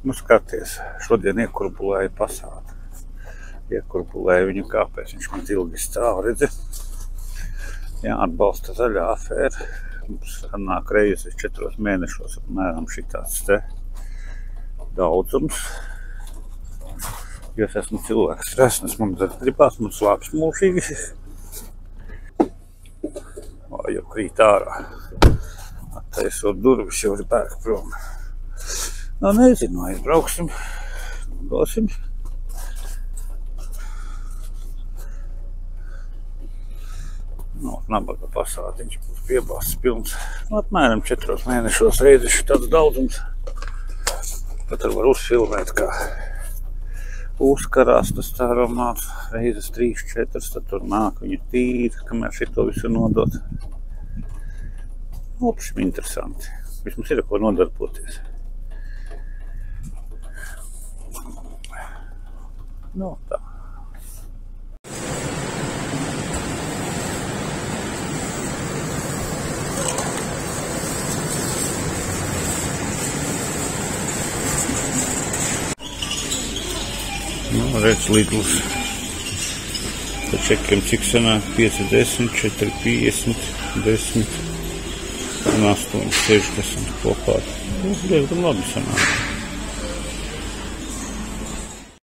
Nu, skaties, šodien iekurpulēju Passātu. Iekurpulēju viņu, kāpēc viņš man ilgi stāv, redzi. Jāatbalsta zaļā afēra. Mums nāk reizes 4 mēnešos apmēram šitāds te daudzums. Jo es esmu cilvēks stresnes, man gribās, man slāpes mūžīgi. Jau krīt ārā. Attaisot durvis, jau ir bērk prom. Nu, nezinu, aizbrauksim, dosim. Nabaga Passātiņš būs piebāsts pilns. Apmēram 4 mēnešos reizes šitāds daudzums. Pat var uzfilmēt, kā uzkarās tas tā romāts reizes 3-4, tad tur nāk viņa tīra, kamēr šito visu nodot. Opšim interesanti. Vismaz ir ko nodarboties. Nu, tā. Nu, redz Lidls. Pa čekiem cik sanāk 5,10, 4,50, 10 un 8,60 kopā. Diezgan labi sanāk.